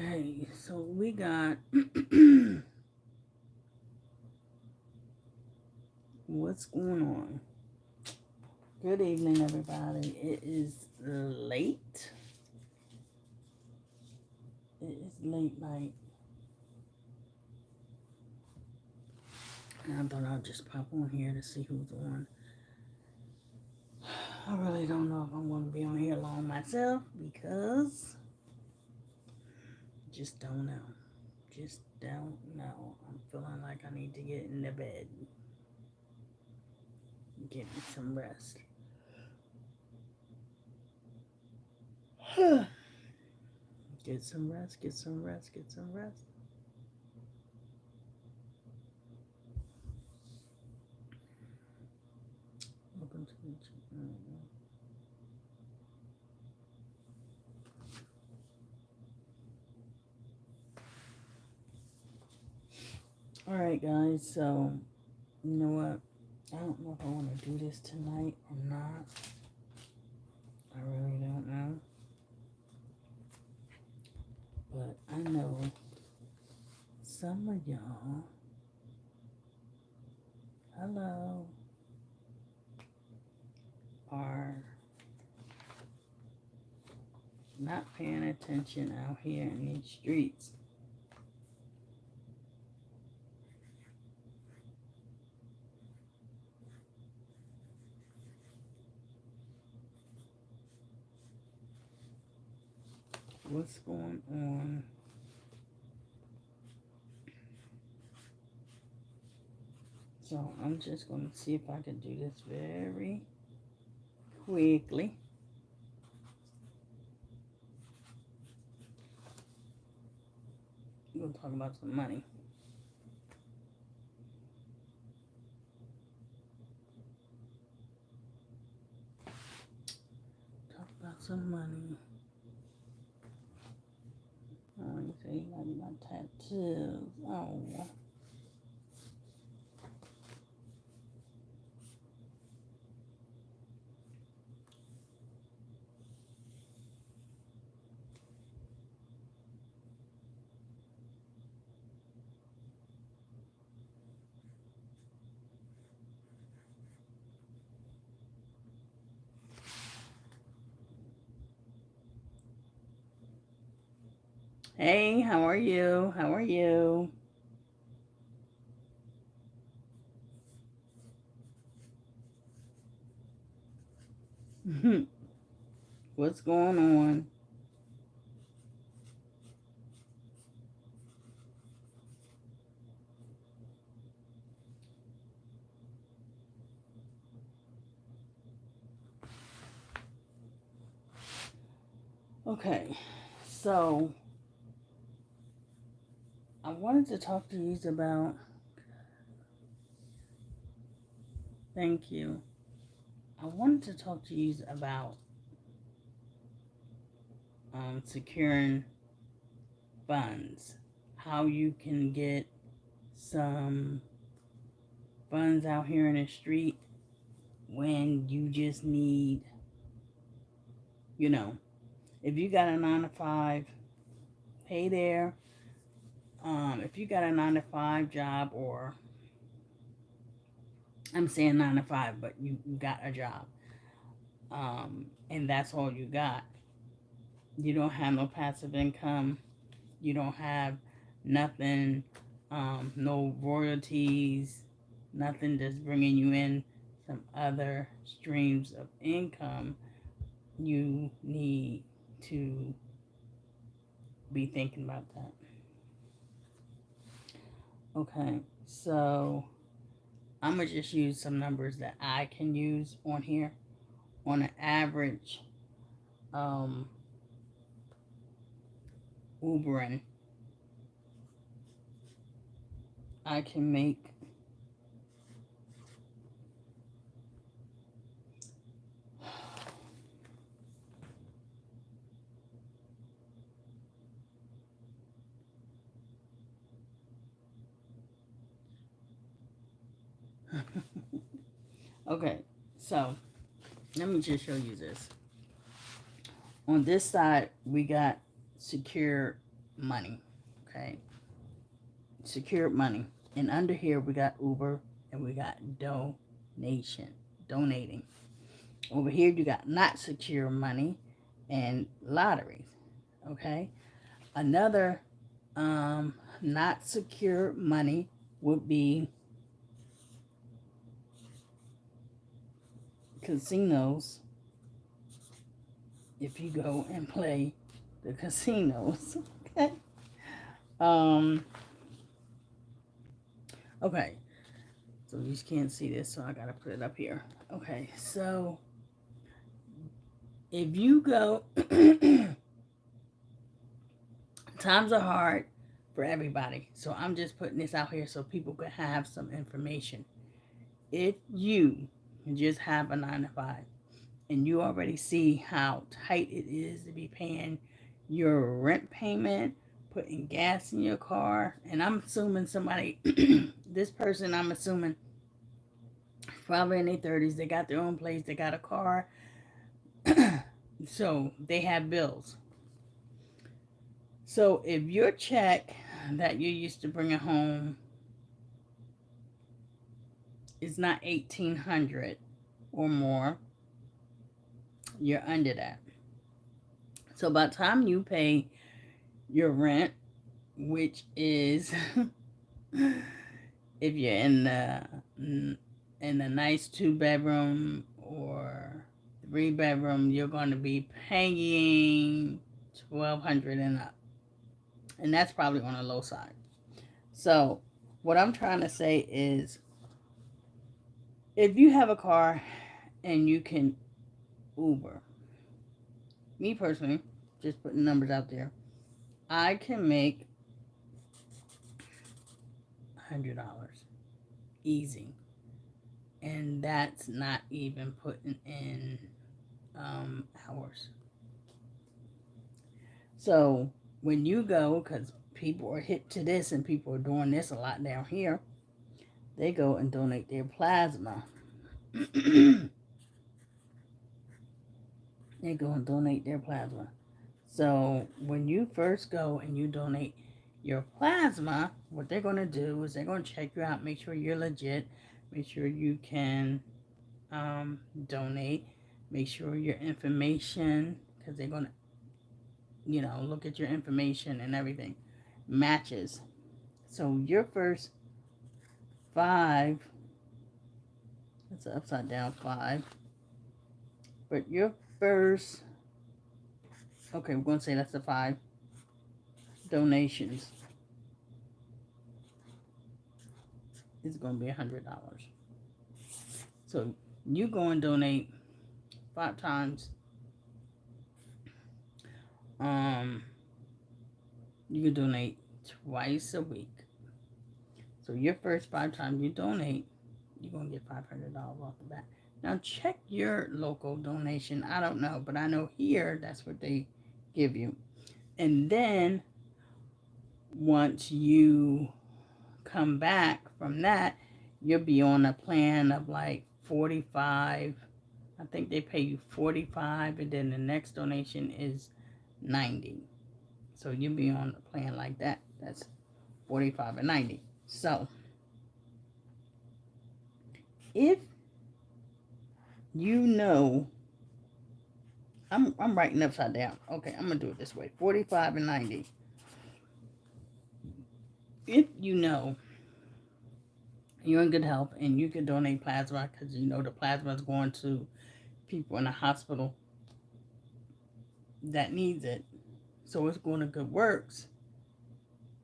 Okay, so we got what's going on. Good evening, everybody. It is late. It is late night. And I thought I'd just pop on here to see who's on. I really don't know if I'm going to be on here long myself because just don't know. Just don't know. I'm feeling like I need to get into bed. Get me some rest. Get some rest, get some rest, get some rest. Welcome to the channel. Alright, guys, so you know what? I don't know if I want to do this tonight or not. I really don't know. But I know some of y'all, hello, are not paying attention out here in these streets. What's going on? So I'm just going to see if I can do this very quickly. We're going to talk about some money. Talk about some money. Oh, you say you like my tattoos. Oh. Hey, how are you? How are you? What's going on? Okay, so I wanted to talk to you about, thank you. I wanted to talk to you about securing funds, how you can get some funds out here in the street when you just need, if you got a 9 to 5, hey there. If you got a 9 to 5 job, or I'm saying 9 to 5, but you got a job, and that's all you got. You don't have no passive income. You don't have nothing, no royalties, nothing that's bringing you in some other streams of income. You need to be thinking about that. Okay, so I'm going to just use some numbers that I can use on here. On an average, Ubering, I can make okay, so let me just show you this. On this side, we got secure money. Okay, secured money. And under here we got Uber and we got donating. Over here you got not secure money and lotteries. Okay, another not secure money would be casinos. If you go and play the casinos. Okay. Um. Okay. So you just can't see this, so I gotta put it up here. Okay. So if you go, times are hard for everybody. So I'm just putting this out here so people can have some information. If you just have a 9 to 5 and you already see how tight it is to be paying your rent payment, putting gas in your car, and I'm assuming somebody, this person, I'm assuming probably in their 30s, they got their own place, they got a car, so they have bills. So if your check that you used to bring it home is not 1,800 or more, you're under that. So by the time you pay your rent, which is if you're in a nice 2 bedroom or 3 bedroom, you're going to be paying 1,200 and up, and that's probably on the low side. So what I'm trying to say is, if you have a car and you can Uber, me personally, just putting numbers out there, I can make $100 easy, and that's not even putting in hours. So when you go, because people are hip to this and people are doing this a lot down here, they go and donate their plasma. They go and donate their plasma. So when you first go and you donate your plasma, what they're going to do is they're going to check you out, make sure you're legit, make sure you can donate, make sure your information, because they're going to, look at your information and everything matches. So your first 5, that's an upside down 5, but your first, okay, we're going to say that's the 5 donations is going to be $100. So you go and donate 5 times. You can donate twice a week. So your first 5 times you donate, you're going to get $500 off the bat. Now check your local donation. I don't know, but I know here that's what they give you. And then once you come back from that, you'll be on a plan of like 45. I think they pay you 45, and then the next donation is 90. So you'll be on a plan like that. That's 45 and 90. So if I'm writing upside down. Okay, I'm gonna do it this way: 45 and 90. If you're in good health and you can donate plasma, because the plasma is going to people in the hospital that needs it, so it's going to good works.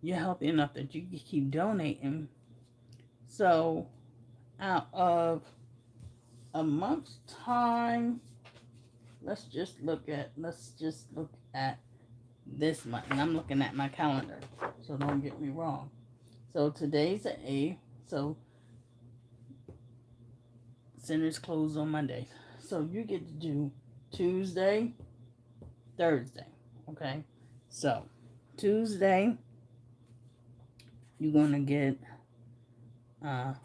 You're healthy enough that you can keep donating. So out of a month's time, let's just look at this month, and I'm looking at my calendar, so don't get me wrong. So today's the 8th, so centers closed on Monday. So you get to do Tuesday, Thursday, okay? So Tuesday, you're going to get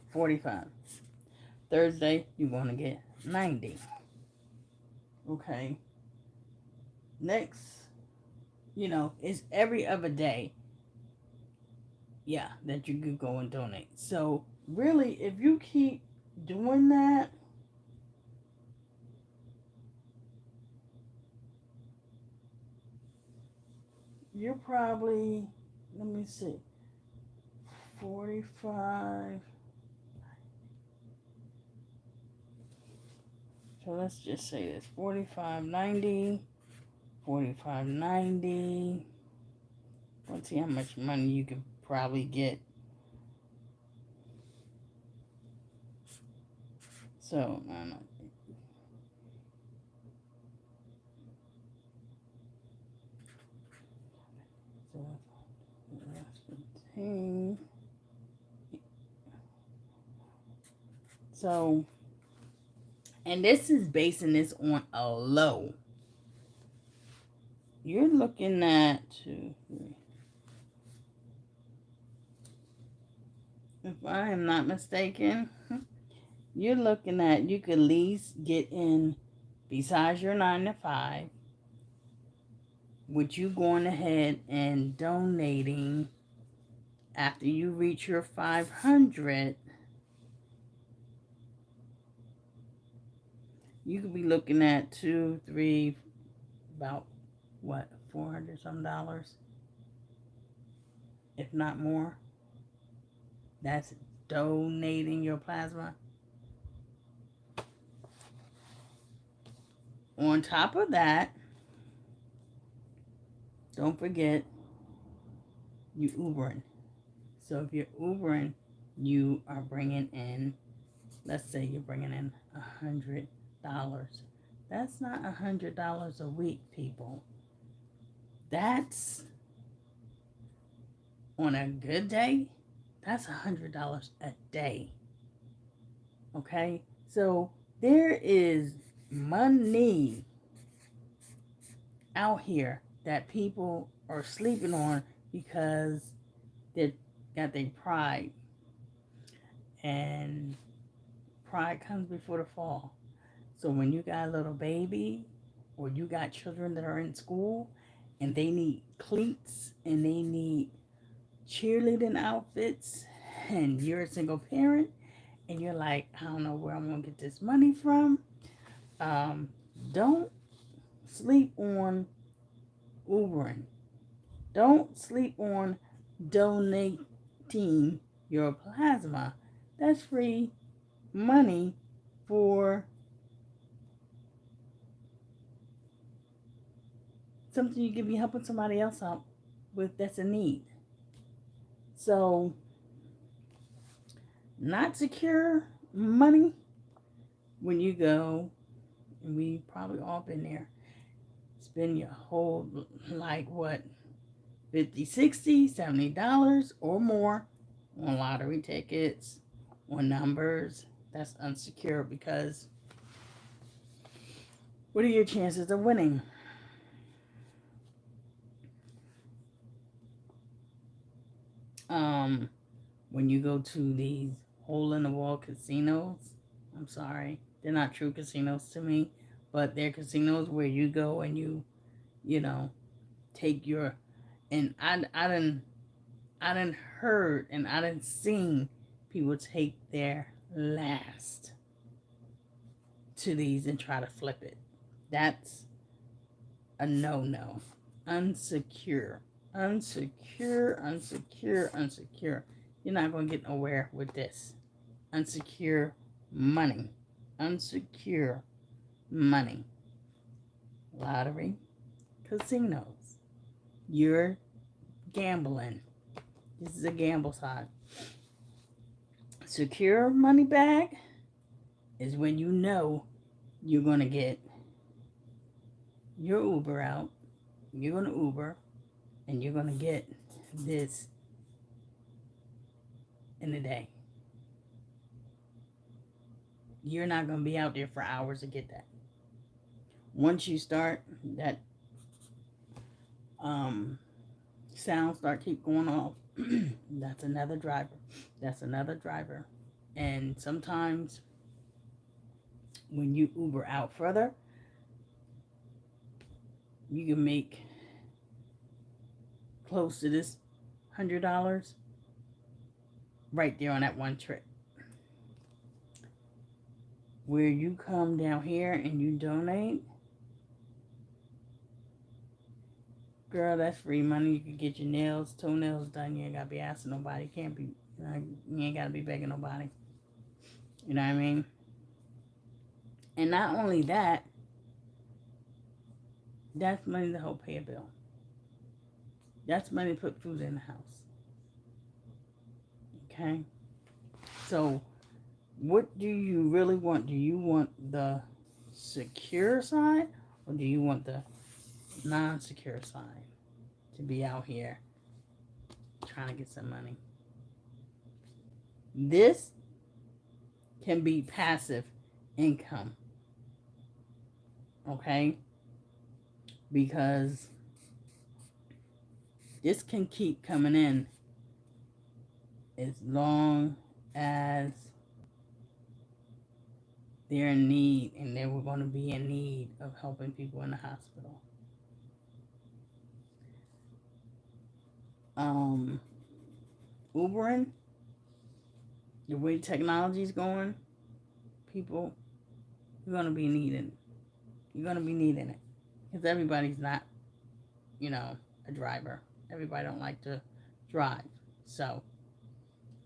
45. Thursday, you're going to get 90. Okay. Next It's every other day, yeah, that you could go and donate. So really, if you keep doing that, you're probably, let me see, 45. So let's just say this 45.90, 45.90. Let's see how much money you could probably get. So, no. So, 15. So, and this is basing this on a low. You're looking at 2, 3. If I am not mistaken, you're looking at you could at least get in besides your 9 to 5, with you going ahead and donating after you reach your 500. You could be looking at 2, 3, about what, $400 some dollars, if not more. That's donating your plasma. On top of that, don't forget you Ubering. So if you're Ubering, you are bringing in, let's say you're bringing in $100. That's not $100 a week, people. That's, on a good day, that's $100 a day. Okay? So there is money out here that people are sleeping on because they got their pride. And pride comes before the fall. So when you got a little baby or you got children that are in school and they need cleats and they need cheerleading outfits, and you're a single parent and you're like, I don't know where I'm going to get this money from. Don't sleep on Ubering. Don't sleep on donating your plasma. That's free money for something you could be helping somebody else out with that's in need. So, not secure money when you go, and we probably all been there, spend your whole, like what, $50, $60, $70 or more on lottery tickets, on numbers. That's unsecure because what are your chances of winning? When you go to these hole-in-the-wall casinos, I'm sorry, they're not true casinos to me, but they're casinos where you go and you know, take your, and I done heard and I done seen people take their last to these and try to flip it. That's a no-no. Unsecure. Unsecure, unsecure, unsecure. You're not going to get nowhere with this. Unsecure money. Unsecure money. Lottery. Casinos. You're gambling. This is a gamble side. Secure money bag is when you know you're going to get your Uber out. You're going to Uber and you're going to get this in a day. You're not going to be out there for hours to get that. Once you start, that sound start keep going off, that's another driver. That's another driver. And sometimes when you Uber out further, you can make close to this $100 right there on that one trip. Where you come down here and you donate, girl, that's free money. You can get your nails, toenails done. You ain't gotta be asking nobody. Can't be, you ain't gotta be begging nobody. You know what I mean? And not only that, that's money to help pay a bill. That's money to put food in the house. Okay? So, what do you really want? Do you want the secure side, or do you want the non-secure side to be out here trying to get some money? This can be passive income. Okay? Because this can keep coming in as long as they're in need, and they were going to be in need of helping people in the hospital. Ubering, the way technology is going, people, you're going to be needing it. Because everybody's not, a driver. Everybody don't like to drive. So,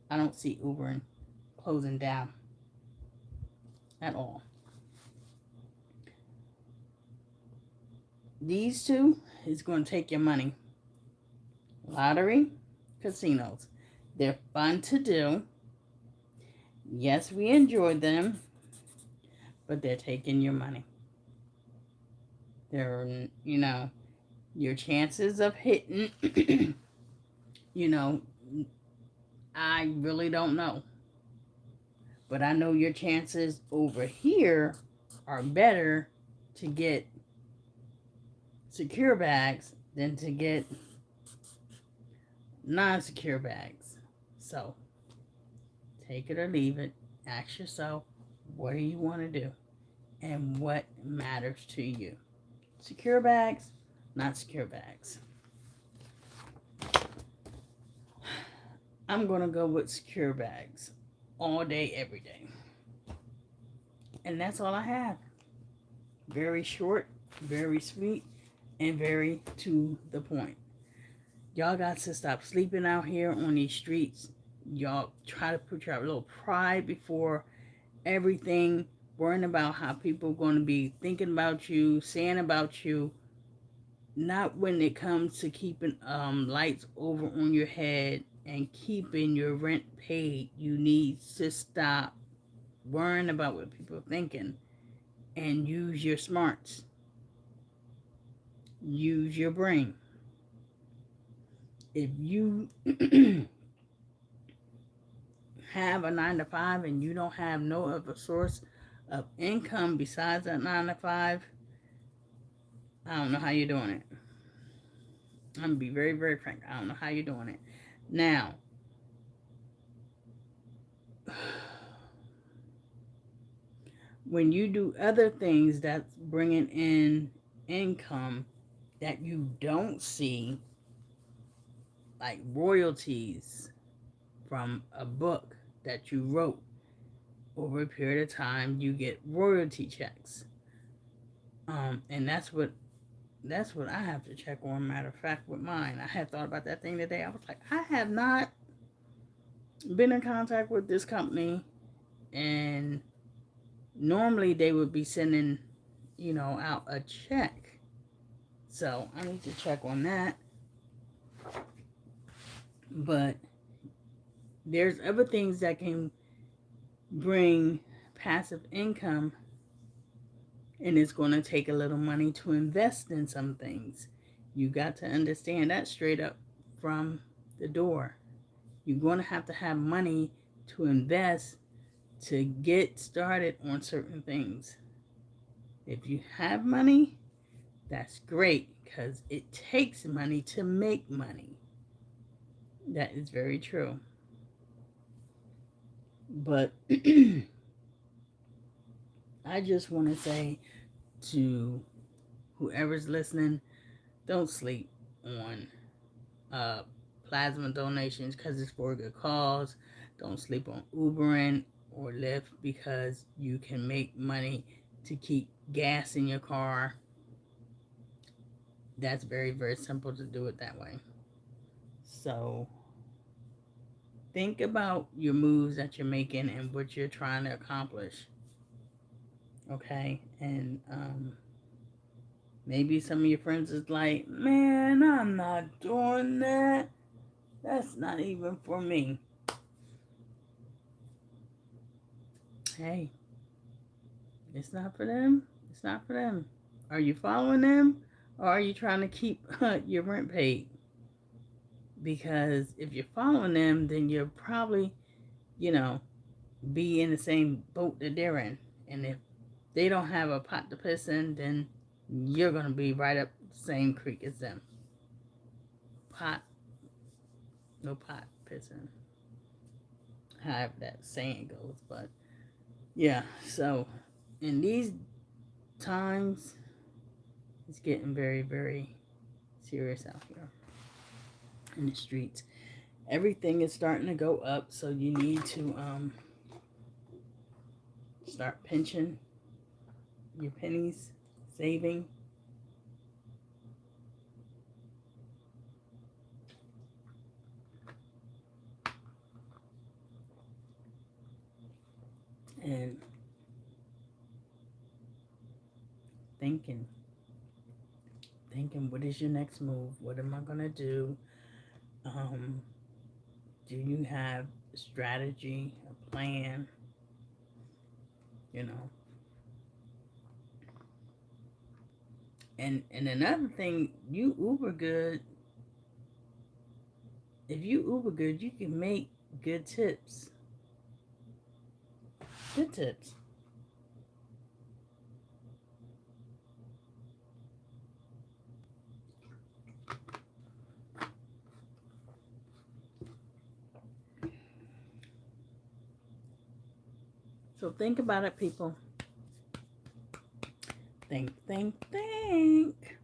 I don't see Ubering closing down at all. These two is going to take your money. Lottery, casinos. They're fun to do. Yes, we enjoy them, but they're taking your money. They're, your chances of hitting, I really don't know. But I know your chances over here are better to get secure bags than to get non-secure bags. So, take it or leave it. Ask yourself, what do you want to do? And what matters to you? Secure bags, not secure bags. I'm going to go with secure bags all day, every day. And that's all I have. Very short, very sweet, and very to the point. Y'all got to stop sleeping out here on these streets. Y'all try to put your little pride before everything, worrying about how people are going to be thinking about you, saying about you. Not when it comes to keeping lights over on your head and keeping your rent paid. You need to stop worrying about what people are thinking and use your smarts. Use your brain. If you have a 9-to-5 and you don't have no other source of income besides that 9-to-5, I don't know how you're doing it. I'm going to be very, very frank. I don't know how you're doing it. Now, when you do other things that's bringing in income that you don't see, like royalties from a book that you wrote, over a period of time, you get royalty checks. And that's what I have to check on. Matter of fact, with mine, I had thought about that thing today. I was like, I have not been in contact with this company, and normally they would be sending, out a check. So I need to check on that. But there's other things that can bring passive income, and it's going to take a little money to invest in some things. You got to understand that straight up from the door. You're going to have money to invest to get started on certain things. If you have money, that's great, because it takes money to make money. That is very true. But I just want to say to whoever's listening, don't sleep on uh, plasma donations because it's for a good cause. Don't sleep on Ubering or Lyft because you can make money to keep gas in your car. That's very, very simple to do it that way. So think about your moves that you're making and what you're trying to accomplish. Okay? And maybe some of your friends is like, man, I'm not doing that. That's not even for me. Hey, it's not for them. It's not for them. Are you following them? Or are you trying to keep your rent paid? Because if you're following them, then you'll probably, you know, be in the same boat that they're in. And if they don't have a pot to piss in, then you're going to be right up the same creek as them. Pot, no pot pissing. However that saying goes. But yeah, so in these times, it's getting very, very serious out here in the streets. Everything is starting to go up, so you need to start pinching your pennies, saving. And thinking, what is your next move? What am I gonna do? Um, do you have a strategy, a plan? You know, and another thing, you Uber good. If you Uber good, you can make good tips. Good tips. So think about it, people. Think, think, think.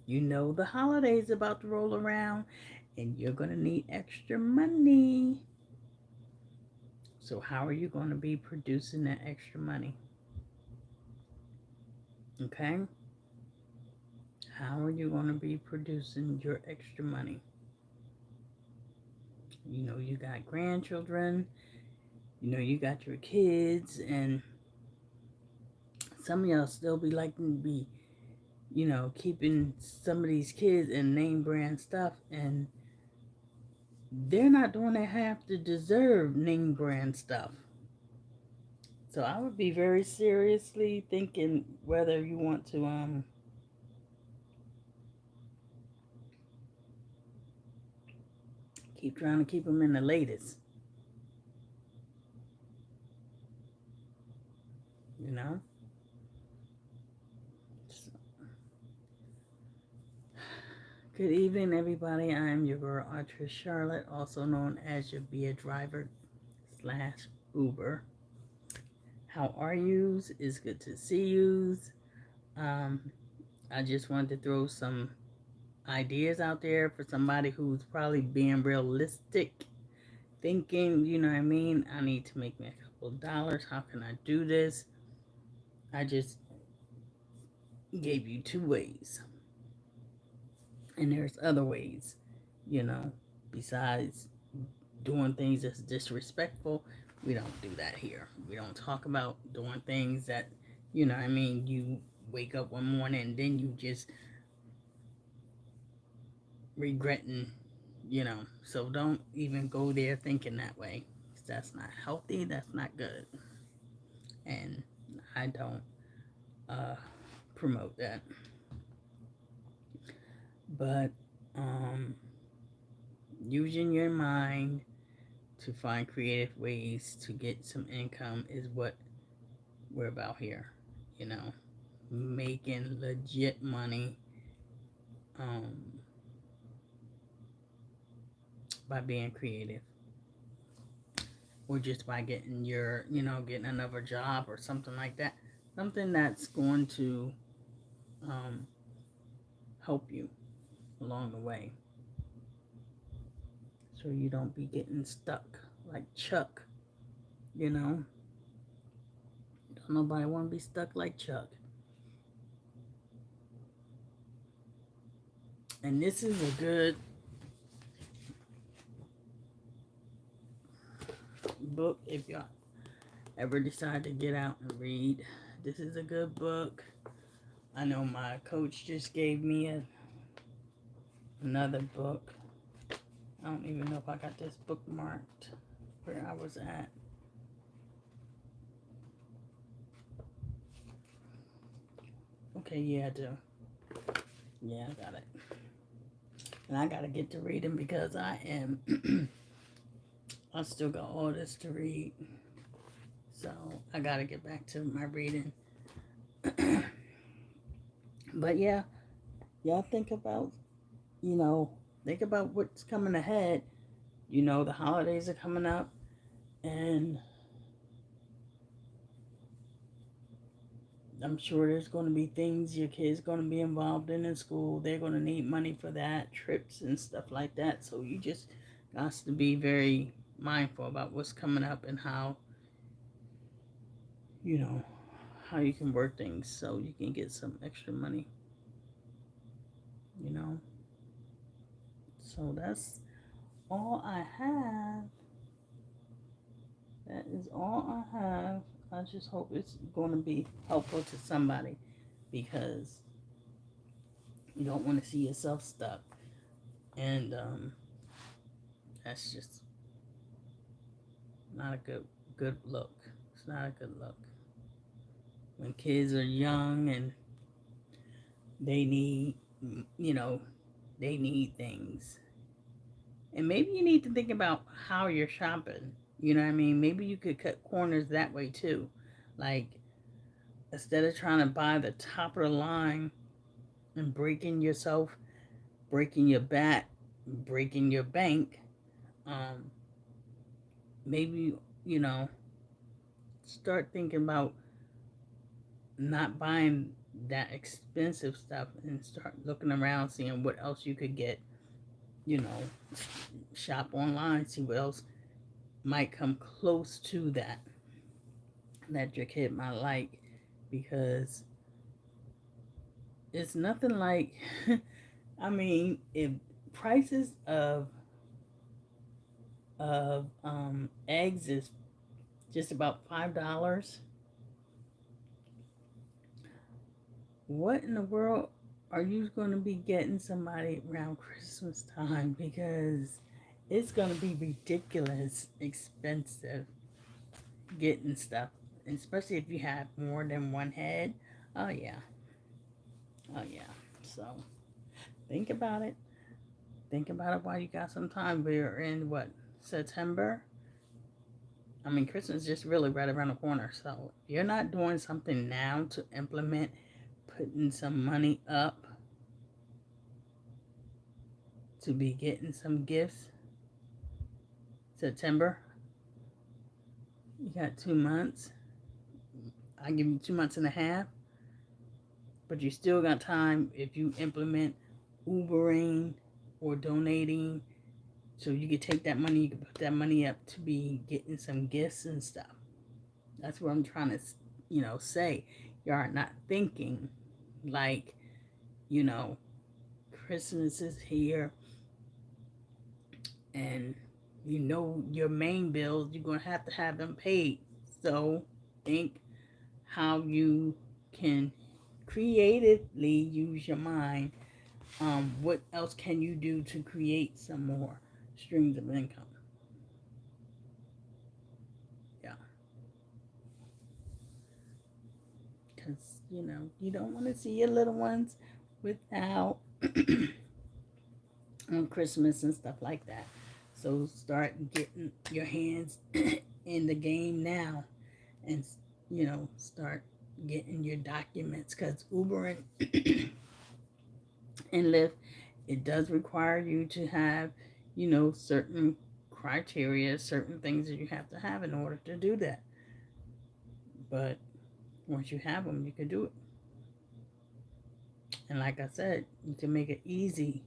You know the holidays about to roll around and you're going to need extra money. So how are you going to be producing that extra money? Okay? How are you going to be producing your extra money? You know you got grandchildren, you know you got your kids, and some of y'all still be liking to be, you know, keeping some of these kids in name brand stuff, and they're not doing their half to deserve name brand stuff. So I would be very seriously thinking whether you want to keep trying to keep them in the latest, you know. So, good evening, everybody. I'm your girl Artress Charlotte, also known as your Be a Driver slash Uber. How are yous? It's good to see yous. Um, I just wanted to throw some ideas out there for somebody who's probably being realistic, thinking, you know what I mean? I need to make me a couple of dollars. How can I do this? I just gave you two ways. And there's other ways, you know, besides doing things that's disrespectful. We don't do that here. We don't talk about doing things that, you know what I mean, you wake up one morning and then you just regretting, you know. So don't even go there thinking that way. That's not healthy. That's not good. And I don't uh, promote that. But using your mind to find creative ways to get some income is what we're about here. You know, making legit money um, by being creative, or just by getting your, you know, getting another job or something like that. Something that's going to um, help you along the way. so you don't be getting stuck like Chuck, you know. Don't nobody want to be stuck like Chuck. And this is a good book if y'all ever decide to get out and read. This is a good book. I know my coach just gave me another book. I don't even know if I got this bookmarked where I was at. Okay, yeah, I do. Yeah, I got it. And I got to get to reading because I still got all this to read. So I got to get back to my reading. But yeah, y'all think about, think about what's coming ahead. The holidays are coming up, and I'm sure there's going to be things your kids going to be involved in school. They're going to need money for that, trips and stuff like that. So you just got to be very mindful about what's coming up and how, how you can work things so you can get some extra money, you know. So that's all I have. That is all I have. I just hope it's going to be helpful to somebody because you don't want to see yourself stuck. And that's just not a good look. It's not a good look. When kids are young and they need, they need things. And maybe you need to think about how you're shopping. You know what I mean? Maybe you could cut corners that way too. Like, instead of trying to buy the top of the line and breaking your back, breaking your bank, um, maybe, start thinking about not buying that expensive stuff and start looking around, seeing what else you could get, you know, shop online, see what else might come close to that your kid might like, because it's nothing like I mean, if prices of eggs is just about $5, what in the world are you going to be getting somebody around Christmas time? Because it's going to be ridiculous expensive getting stuff, especially if you have more than one head. Oh yeah. Oh yeah. So think about it. Think about it while you got some time. We're in what, September? I mean, Christmas is just really right around the corner. So if you're not doing something now to implement putting some money up to be getting some gifts, September, you got 2 months. I give you 2 months and a half, but you still got time if you implement Ubering or donating. So you could take that money, you could put that money up to be getting some gifts and stuff. That's what I'm trying to, say. You are not thinking like, you know, Christmas is here and your main bills, you're going to have them paid. So think how you can creatively use your mind. What else can you do to create some more streams of income? Yeah. Because, you don't want to see your little ones without on Christmas and stuff like that. So start getting your hands in the game now and, start getting your documents, because Uber and Lyft, it does require you to have, certain criteria, certain things that you have to have in order to do that. But once you have them, you can do it. And like I said, you can make it easy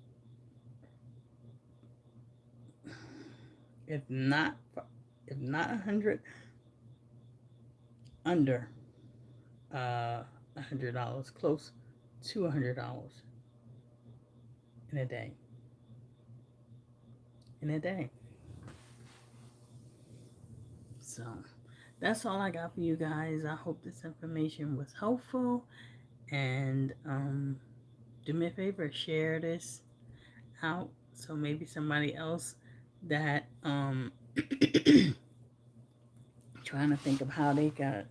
If not, if not 100, under $100, close to $100 in a day. In a day. So that's all I got for you guys. I hope this information was helpful. And do me a favor, share this out so maybe somebody else that trying to think of how they could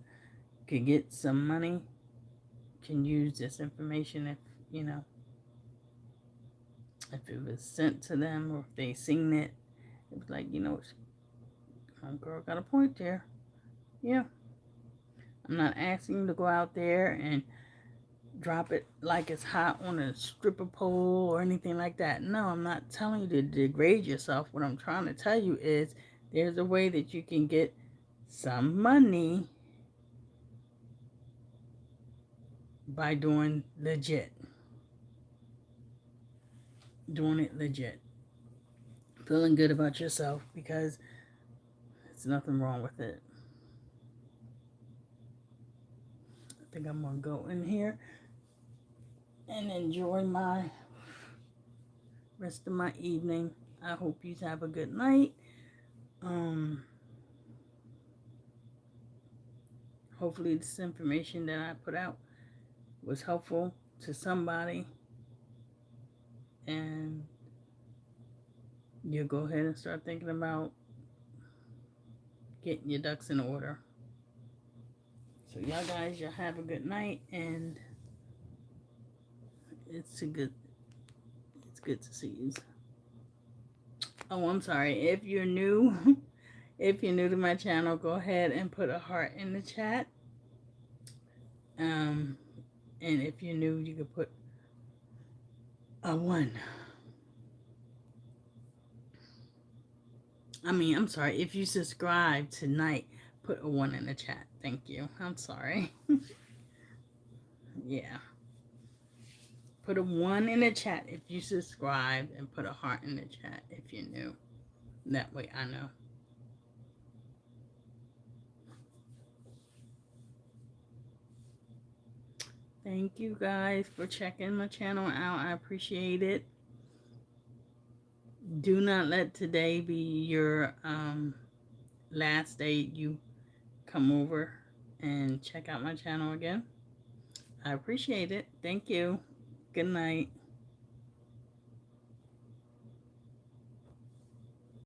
get some money can use this information if if it was sent to them or if they seen it. It was like, girl got a point there. Yeah. I'm not asking you to go out there and drop it like it's hot on a stripper pole or anything like that. No, I'm not telling you to degrade yourself. What I'm trying to tell you is there's a way that you can get some money by doing legit. Doing it legit. Feeling good about yourself because there's nothing wrong with it. I think I'm going to go in here and enjoy my rest of my evening. I hope you have a good night. Hopefully this information that I put out was helpful to somebody. And you go ahead and start thinking about getting your ducks in order. So y'all guys, y'all have a good night, and it's good to see you. Oh, I'm sorry. If you're new, if you're new to my channel, go ahead and put a heart in the chat. And if you're new, you can put a 1. I'm sorry. If you subscribe tonight, put a 1 in the chat. Thank you. I'm sorry. Yeah. Put a 1 in the chat if you subscribe, and put a heart in the chat if you're new. That way I know. Thank you guys for checking my channel out. I appreciate it. Do not let today be your last day you come over and check out my channel again. I appreciate it. Thank you. Good night.